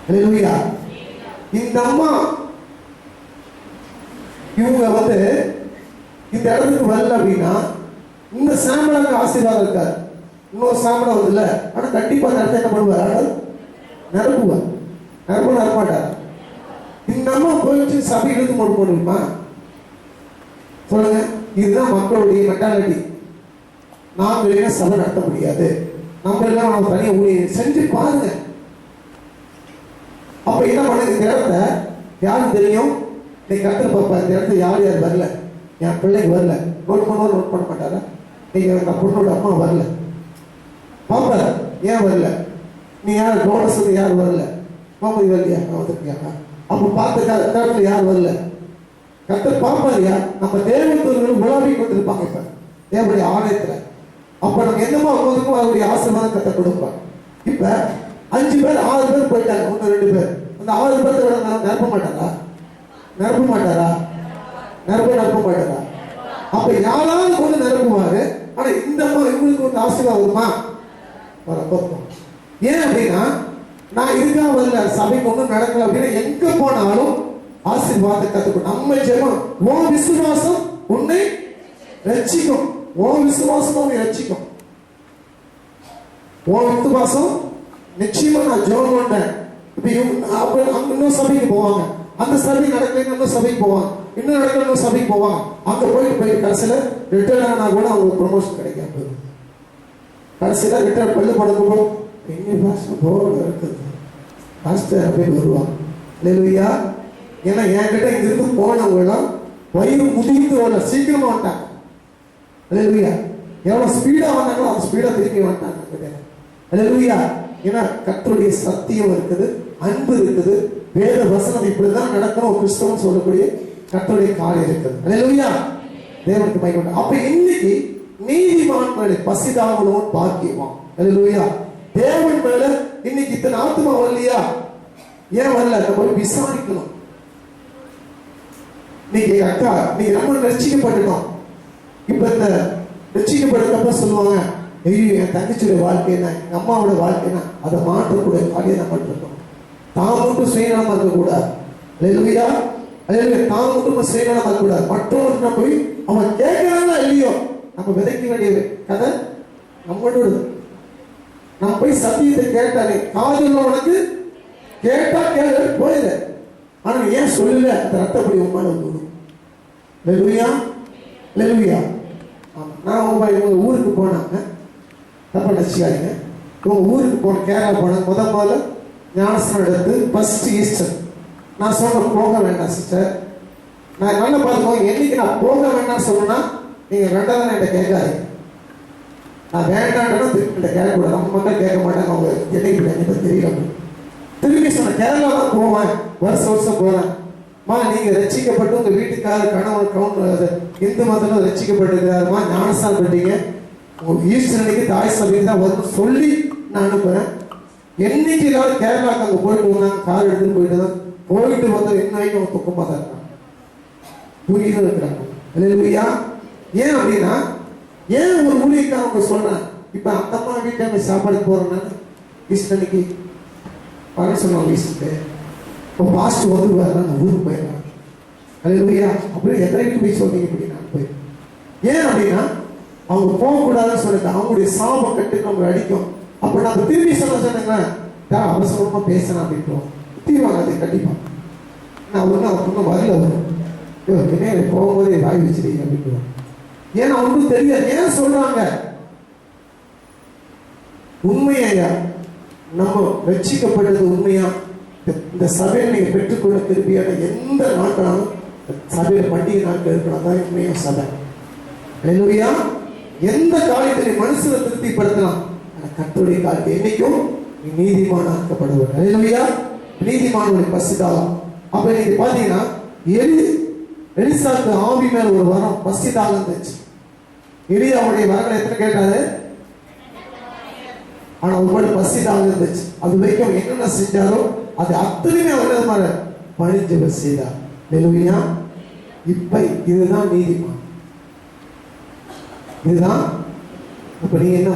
அல்லேலூயா. இந்த அம்மா இவங்க இந்த இடத்துக்கு வரல அப்படின்னா இந்த சாம்பலுக்கு ஆசீர்வாதம் இருக்காது. இன்னொரு சாம்பலம் வருது இல்ல, ஆனா கண்டிப்பா அந்த இடத்த என்ன பண்ணுவார்? நிரப்புவார். நிரப்பமாட்டார். இந்த அம்மா போயிட்டு சபை இழுத்து போட்டு போடுமா? சொல்லுங்க. இதுதான் மக்களுடைய மென்டாலிட்டி. நாம இல்லைன்னா சபை நடத்த முடியாது, நம்ம எல்லாம் நம்ம தனியாக ஊழியர் செஞ்சு பாருங்க. அப்ப என்ன பண்ணுது? இந்த இடத்த யாருக்கு தெரியும்? நீ கர்த்தர் பாப்பா, இந்த இடத்துல யார் யார் வரல, என் பிள்ளைக்கு வரல, நோட் பண்ண மாட்டாரா? நீங்க என் பொண்ணோட அம்மா வரல பாப்பா, ஏன் வரல? நீ யார் நோட்டஸ் யார் வரல? மாமதி வரலையா? வந்துருக்கியாக்கா? அப்ப பார்த்த இடத்துல யார் வரல? கர்த்தர் பாப்பாரியா? நம்ம தேவதூதர்கள் உலாவி கொண்டிருப்பாங்க இப்ப தேவனுடைய ஆலயத்துல. அப்ப நம்ம என்னமோ அவங்களுக்கும் அவருடைய ஆசீர்வாதம் கர்த்தர் கொடுப்பாங்க. இப்ப 5 பேர் 6 பேர் போயிட்டாங்க, 1 2 பேர். அந்த 6 பேர்த்த விட நிரப்ப மாட்டாரா? நிரப்ப மாட்டாரா? நிரப்ப மாட்டாரா? அப்ப யாராவது கொண்டு நிரப்புவாரு. ஆனா இந்த அம்மா இவங்களுக்கு ஆசீர்வாதம் வருமா? வரப்போம். ஏன் அப்படின்னா, நான் இதுக்காக வரல, சபைக்கு ஒன்றும் நடக்கல அப்படின்னா எங்க போனாலும் ஆசீர்வாதத்தை கத்துக்கணும். நம்ம ஜெபம், உன் விசுவாசம் உன்னை ரட்சிக்கும். உன் விசுவாசம் உன்னை ரட்சிக்கும். உன் விசுவாசம் நிச்சயமா நான் ஜெபம் பண்ணேன். இப்ப இன்னும் சபைக்கு போவாங்க, அந்த சபை நடக்கல இன்னும் சபைக்கு போவாங்க, இன்னும் நடக்கல இன்னும் சபைக்கு போவாங்க. அங்க போயிட்டு கடைசியில ரிட்டர்ன் ஆனா கூட அவங்களுக்கு ப்ரொமோஷன் கிடைக்காது. கடைசியில ரிட்டர்ன் பள்ளி படக்கும் எங்க பாஸ்டர் போர்டு இருக்குது, பாஸ்டர் அப்படின்னு வருவாங்க. இல்லையா? ஏன்னா என்கிட்ட இங்கிருந்து போனவங்க வயிறு முதிர்ந்து வரல, சீக்கிரமா வந்துட்டாங்க. இல்லையா? எவ்வளவு ஸ்பீடா வந்தாங்களோ அந்த ஸ்பீடா திரும்பி வந்துட்டாங்க. இல்லையா? ஏன்னா கர்த்தருடைய சத்தியம் இருக்குது, அன்பு இருக்குது, வேத வசனம் இப்படிதான் நடக்கணும் கிறிஸ்தவன் சொல்லக்கூடிய கர்த்தருடைய காரியம் இருக்குது. இல்லையா? தேவனுக்கு மகிமை. அப்ப இன்னைக்கு நீதிமான் மேலே பசிதாகணும் பாக்கியவான். இல்லையா? தேவன் மேல இன்னைக்கு இத்தனை ஆத்மா வரலையா? ஏன் வரல? நம்ம விசாரிக்கணும். நீங்க அக்கா, நீங்க நம்ம ரட்சிக்கப்பட்டுட்டோம். இப்ப இந்த ரட்சிக்கப்பட்டப்ப சொல்லுவாங்க, ஐயோ என் தங்கச்சியோட வாழ்க்கை என்ன, எங்க அம்மாவோட வாழ்க்கை என்ன, அதை மாற்றக்கூடிய காரியம் நம்ம இருக்கோம். தான் மட்டும் சுயநலமா இருக்கக்கூடாது. இல்லையா? தான் மட்டும் சுயநலமா இருக்கக்கூடாது. மற்றவங்க போய் அவன் கேட்கிறானா இல்லையோ, நம்ம விதைக்க வேண்டிய கதை நம்மளோட. நம்ம போய் சத்தியத்தை கேட்டாலே காதல் உனக்கு கேட்டா கேள்வி போயிடு. ஆனா ஏன் சொல்லல? அந்த ரத்தப்படி உண்மையில வந்து லெலுயா லெலுயா. நான் உங்க ஊருக்கு போனாங்க, தப்பா நினைச்சுக்காதீங்க. உங்க ஊருக்கு போன கேரளா போனேன். முதல்ல ஞானஸ்தானம் எடுத்து ஃபர்ஸ்ட் ஈஸ்டர் நான் சொன்ன போக வேண்டாம் சிஸ்டர், நான் நல்லா பார்த்துக்கோங்க. என்னைக்கு நான் போக வேண்டாம் சொன்னா நீங்க 2வது என்கிட்ட கேட்காதீங்க. நான் வேண்டாம்னா திருப்பி கேட்கக்கூடாது. நம்ம மட்டும் கேட்க மாட்டாங்க. அவங்க என்னைக்கு தெரியல. திரும்பி சொன்ன கேரளா தான் போவேன், வருஷம் போறேன். நீங்க ரட்சிக்கப்பட்டு உங்க வீட்டுக்காரர் கணவன் இந்து மதத்துல ரட்சிக்கப்பட்டிருக்கிறாருமா, ஞானஸ்தானம் பண்ணீங்க, உங்க ஈஸ்டர் அன்னைக்கு தாய் சபைக்கு தான் வரும்னு சொல்லி நான் அனுப்புறேன். என்னைக்கு எல்லாரும் கேரளாவுக்கு அங்க போயிட்டு வந்தாங்க, கார் எடுத்துட்டு போயிட்டு வந்து என்ன வரைக்கும் அவங்க துக்கமா தான் இருக்காங்க, புரியுது இருக்கிறாங்க. இல்லையா? ஏன் அப்படின்னா, ஏன் ஒரு ஊழியக்காரங்க சொல்றேன், இப்ப அந்த அம்மா வீட்டை சாப்பாடு போறேன் ஈஸ்டர் அன்னைக்கு வர சொன்னாங்க. ஈஸ்டருக்கு இப்போ பாஸ்ட் வந்துருவாரு, நான் ஊருக்கு போயிடுறேன். இல்லையா? அப்படியே எத்தனை போய் சொல்றீங்க இப்படி? நான் போய் ஏன் அப்படின்னா அவங்க போகக்கூடாதுன்னு சொல்லிட்டு அவங்களுடைய சாபம் கட்டுக்கு அவங்க அடிக்கும். அப்ப நான் திரும்பி சொன்னேங்க, அவசரமா பேசினேன் அப்படின்ட்டு தீவாங்க. அது கண்டிப்பா நான் ஒன்றும் அவங்க பொண்ணு வரல வரும் என்ன போகும்போதே வாய் வச்சிருக்கீங்க அப்படின்ட்டு. ஏன்னா அவனுக்கு தெரியாது. ஏன் சொல்றாங்க? உண்மையா நம்ம ரட்சிக்கப்பட்டது உண்மையா? இந்த சபையை நீங்க பெற்றுக்கொள்ள திருப்பியான எந்த நாட்களாலும் சபையில பண்டிகை நாட்கள் இருக்கணும். தான் உண்மையா சபை. இல்லையா? எந்த காரியத்தை மனுஷனை திருப்திப்படுத்தலாம், கர்த்தருடைய காரியத்தை என்னைக்கும் நீதிமான ஆக்கப்படுவார். இல்லையா? நீதிமானுடைய பசிதாகம். அப்ப நீங்க பாத்தீங்கன்னா எலிசாக்கு ஆவி மேல ஒரு வரம் பசிதாகம் இருந்துச்சு. எலியாவுடைய வரங்களை எத்தனை கேட்டாரு? ஆனா ஒவ்வொரு பசி தாங்க இருந்துச்சு. அது வரைக்கும் என்னென்ன செஞ்சாரோ அது அத்தனையுமே அவர் பணிஞ்சவர் செய்தார். ஹல்லேலூயா. இப்ப இதுதான் நீதிமான். இதுதான் இப்ப நீ என்ன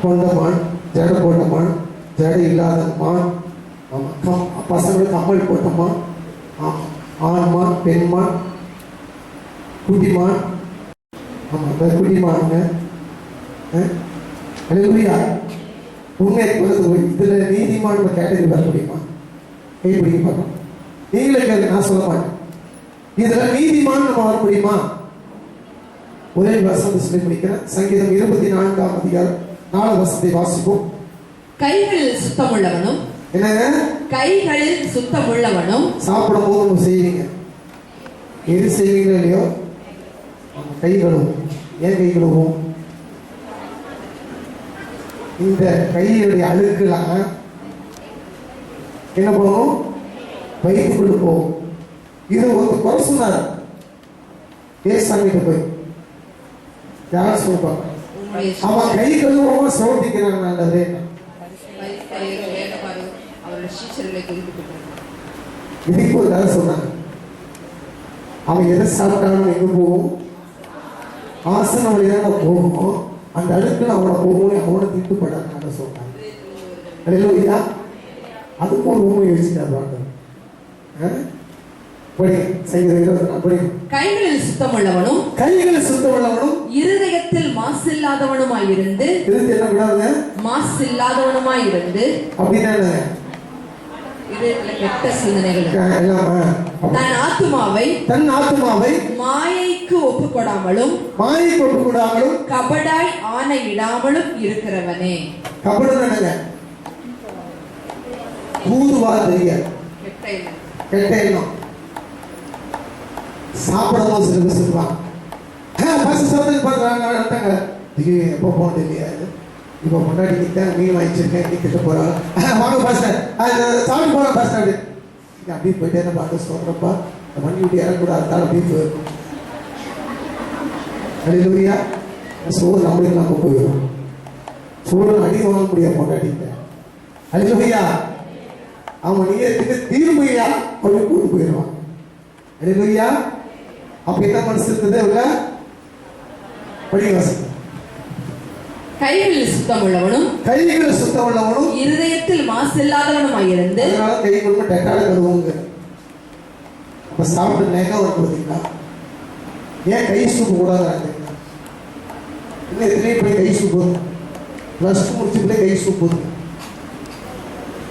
கொண்டமான், ஜட போட்டமான், ஜடை இல்லாத மான், பசங்களுக்கு கம்மல் போட்டமான், ஆண்மான், பெண்மான், குட்டிமான், குட்டிமானுங்க. உண்மை இதுல நீதிமான் கேட்டகரி வர முடியுமா? கை பிடிக்க பார்க்கணும். நீங்களே கேள்வி, நான் சொல்ல மாட்டேன். இதுல நீதிமான் நம்ம வர முடியுமா? ஒரே வசனத்தை சொல்லி முடிக்கிறேன். சங்கீதம் 24ஆம் அதிகாரம் 4 வசனத்தை வாசிப்போம். கைகளில் சுத்தமுள்ளவனும், என்னங்க? கைகளில் சுத்தமுள்ளவனும். சாப்பிடும் போது செய்வீங்க, எது செய்வீங்களோ இல்லையோ கை கழுவும். ஏன் கை கழுவும்? இந்த கையுடைய அழுக்குலாம் என்ன போகணும்? வயிற்றுக்குள்ள போகும். இது ஒரு குறை சொன்னார் ஏசாமிகிட்ட போய். யார் சொல்லுவாங்க? அவன் கை கழுவாம சோதிக்கிறான். நல்லதே இதுக்கு ஒரு கதை சொன்னாங்க. அவன் எதை சாப்பிட்டாலும் எங்க போகும்? ஆசன வழியாக போகும். அந்த அடுக்குல அவனை போகணும், அவனை திட்டுப்படாத சொல்றாங்க. அல்லேலூயா. அதுக்கும் ஒரு உண்மை யோசிக்கிறாங்க. கைகளில் சுத்தமுள்ளவனும், கைகளில் சுத்தமுள்ளவனும், இருதயத்தில் மாசில்லாதவனுமாயிருந்து, மாசில்லாதவனுமாயிருந்து அப்படின்னா கெட்ட சிந்தனைகள் தன் ஆத்துமாவை மாயைக்கு ஒப்புக்கொடாமலும், கபடாய் ஆணையிடாமலும் இருக்கிறவனே. கபடு கூறுவா தெரியாது, கெட்ட எண்ணம். சாப்பிடும்போது சில பேர் சொல்லுவாங்க, எப்போ போனது இல்லையா, இப்போ முன்னாடி நிற்கிறேன், மீன் வாங்கிச்சிருக்கேன், நிற்கிட்டு போகிறாங்க, வாங்க பாஸ்டர் சாப்பிட்டு போகிறேன் பாஸ்டர் அப்படி போயிட்டு என்ன பார்த்து சொல்கிறப்பா வண்டி விட்டு இறங்கக்கூடாது அப்படின்னு போயிருக்கும். அல்லேலூயா. சோறு நம்மளுக்கு நம்ம போயிடும். சோறு அடி வாங்க முடியாது முன்னாடிங்க. அல்லேலூயா. அவன் நீங்க தீர்மையா அப்படி கூட்டு போயிடுவான். அல்லேலூயா. அப்ப என்ன மனசு இருக்குது? அவங்க படி வாசம். கைகளில் சுத்தமுள்ளவனும், இருதயத்தில் மாசில்லாதவனுமாயிருந்து. அதனால கை கொடுக்க டெட்டால கழுவுங்க. அப்ப சாப்பிட்டு நேரம் ஒரு கொடுத்தீங்களா? ஏன் கை சூப்பு கூடாது? இன்னும் எத்தனை போய் கை சூப்பு +2 முடிச்சு பிள்ளை கை சூப்பு.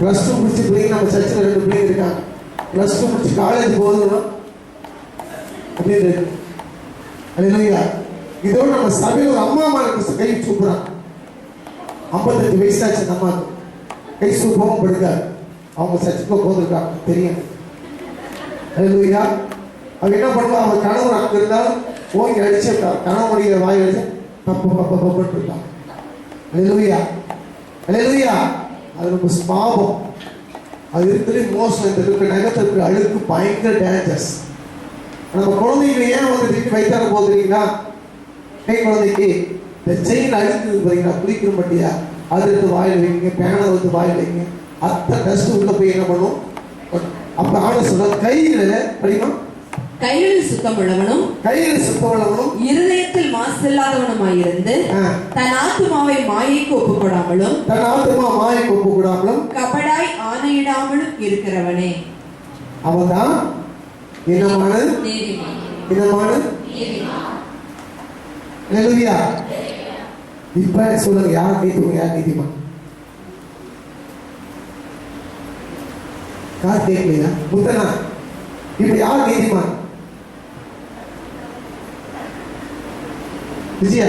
+2 முடிச்சு பிள்ளைங்க நம்ம சர்ச்சில் 2 பிள்ளைங்க இருக்காங்க. +2 முடிச்சு காலேஜ் போகுதுன்னா அப்படின்னு இருக்கு. அல்லேலூயா. இதோட நம்ம சபையில் ஒரு அம்மா கை சூப்புறான். 55 வயசாச்சு அம்மாவுக்கு. கை சூப்பமும் படுக்காது. அவங்க சர்ச்சுக்குள்ள போந்திருக்காங்க தெரியும். அல்லேலூயா. அவ என்ன பண்ணுவா? அவன் கணவர் அங்க இருந்தாலும் ஓங்கி அடிச்சு கணவனுடைய வாய் அடிச்சு பப்பு இருக்காங்க. அல்லேலூயா. அல்லேலூயா. அது ரொம்ப பாவம். அது இருக்கிற மோசம். இந்த இருக்கிற நகத்திற்கு அழுக்கு பயங்கர டேஞ்சர்ஸ். நம்ம குழந்தைங்க ஏன் வந்து வைத்தார போதுறீங்களா? கை குழந்தைக்கு இந்த செயின் அழுக்கு போறீங்களா? குளிக்கிற மாட்டியா? அது எடுத்து வாயில் வைங்க, பேனை வந்து வாயில் வைங்க. அத்தனை டஸ்ட் உள்ள போய் என்ன பண்ணும்? அப்ப ஆன சொல்ல கையில படிமா, கைகளில் சுத்தமுள்ளவனும், இருதயத்தில் மாசில்லாதவனுமாயிருந்து, தன் ஆத்துமாவை மாயைக்கு ஒப்புக்கொடாமலும், கபடாய் ஆணையிடாமலும் இருக்கிறவனே. அவன்தான் இனமான அல்லேலூயா. இப்ப சொல்லுங்க, யார் நீதிமான்? யார் நீதிமான்? யார் கேட்கலையா? புத்தனா. இப்ப யார் நீதிமான்? விஜயா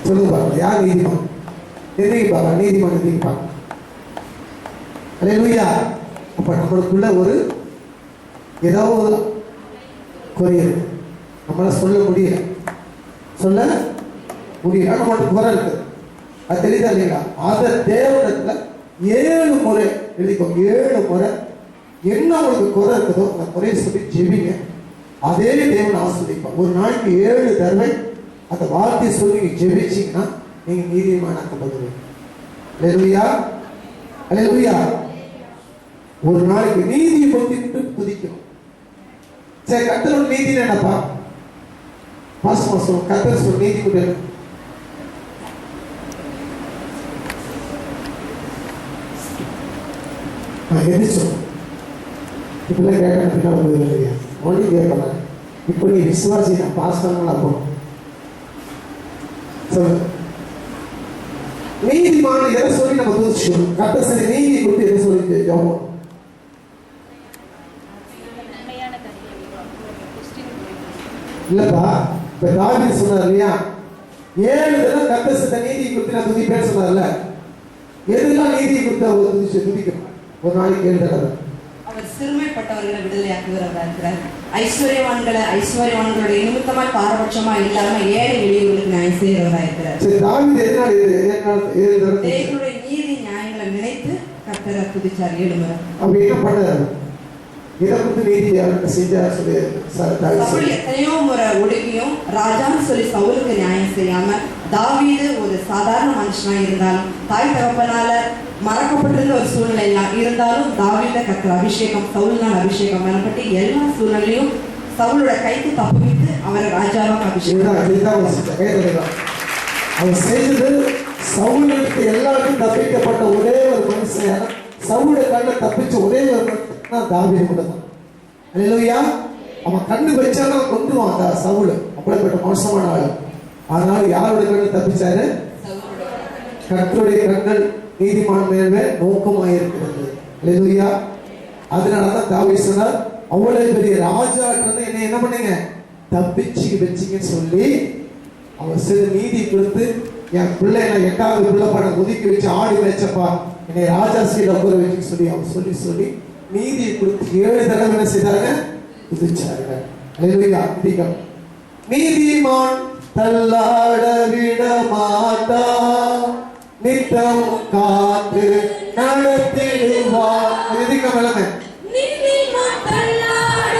சொல்லுங்க பாருங்க, யார் நீதிமான்? எதிர்க்கு பாருங்க, நீதிமான் எதிர்க்கு பாருங்க. அல்லேலூயா. அப்ப நம்மளுக்குள்ள ஒரு ஏதாவது குறையுது, நம்மளால சொல்ல முடியல. நம்மளுக்கு குறை இருக்கு. அது தெரியுதா இல்லைங்களா? அதை தேவனத்துல 7 முறை எழுதிக்கோங்க. 7 முறை என்ன உங்களுக்கு குறை இருக்குதோ அந்த குறையை சொல்லி ஜெபிங்க. அதே தேவன் ஆசீர்வதிப்பார். ஒரு நாளைக்கு 7 தடவை அந்த வார்த்தையை சொல்லி ஜெபிச்சீங்கன்னா நீங்க நீதிமானாக்கப்படுவீங்க. அல்லேலூயா, அல்லேலூயா. ஒரு நாளைக்கு நீதியை பத்தி துதிக்கணும். சரி, கர்த்தரோட நீதி என்னப்பா? மாசம் கர்த்தர் சொல்ற நீதி கூட எது சொல்லும்? இப்பெல்லாம் கேட்க இல்லையா? ஒன்றும் கேட்கல. இப்போ நீ விசுவாசி நான் பாஸ் பண்ணலாம் போகணும். சொல்லு. நீதிமான எதை சொல்லி நம்ம துதிச்சுக்கணும்? கர்த்தர் சரி நீதியை கொடுத்து எதை சொல்லி ஜெபம்? இல்லப்பா, இப்ப தாவீது சொன்னார் இல்லையா, 7 தடவை கர்த்தர் சத்த நீதியை கொடுத்து நான் துதிப்பேன்னு சொன்னார்ல. எதெல்லாம் நீதியை கொடுத்து அவர் துதிக்கணும்? ஒரு நாளைக்கு 7 தடவை. அவர் சிறுமைப்பட்டவர்களை விடுதலையாக்குகிறவராக இருக்கிறார். ஐஸ்வர்யவான்களுடைய நிமித்தமாய் பாரபட்சமா இல்லாம ஏழை எளியவர்களுக்கு நியாயம் செய்கிறவராக இருக்கிறார். சரி, தாவீது தேவனுடைய நீதி நியாயங்களை நினைத்து கர்த்தரை துதிச்சார் 7 முறை. அப்படி என்ன பண்ணாரு? இதை கொடுத்து நீதி செஞ்சார் சொல்லி சவுல் எத்தனையோ முறை ஒடுக்கியும் ராஜான்னு சொல்லி சவுலுக்கு நியாயம் செய்யாம, தாவீது ஒரு சாதாரண மனுஷனா இருந்தாலும் தாய் தகப்பனால மறக்கப்பட்டிருந்த ஒரு சூழ்நிலை இருந்தாலும் தாவீத கர்த்தர் அபிஷேகம், சவுல்னால் அபிஷேகம் பண்ணப்பட்டு எல்லா சூழ்நிலையும் சவுலோட கைக்கு தப்புவித்து அவரை ராஜாவாக அபிஷேகம். அவர் செய்தது சவுலுக்கு எல்லாருக்கும் தப்பிக்கப்பட்ட ஒரே ஒரு மனுஷன், சவுலுடைய கண்ணை தப்பிச்ச ஒரே ஒரு மனுஷன் தாவீது கூட தான். அல்லேலூயா. அவன் கண்ணு வச்சாலும் கொண்டுவான் அந்த சவுல், அப்படிப்பட்ட மோசமான ஆளு. அதனால யாருடைய கண்ணை தப்பிச்சாரு? கர்த்தருடைய கண்கள் நீதிமான் மேலே நோக்கமாயிருக்கிறது. அல்லேலூயா. அதனாலதான் தாவீது சொன்னார், அவ்வளவு பெரிய ராஜா என்னை என்ன பண்ணுங்க தப்பிச்சு வச்சிங்கன்னு சொல்லி அவர் சிறு நீதி கொடுத்து, என் பிள்ளை நான் 8வது பிள்ளை படம் ஒதுக்கி வச்சு ஆடி வச்சப்பா, என்னை ராஜா சீல உட்கார வச்சு சொல்லி அவர் சொல்லி சொல்லி நீதியை கொடுத்து 7 தடவை என்ன செய்தாங்க? துதிச்சார்கள். அல்லேலூயா. நீதிமான் தள்ளாட விட மாட்டா, நித்தம் காத்து நடத்திடுவார். எதுக்கு மேலமே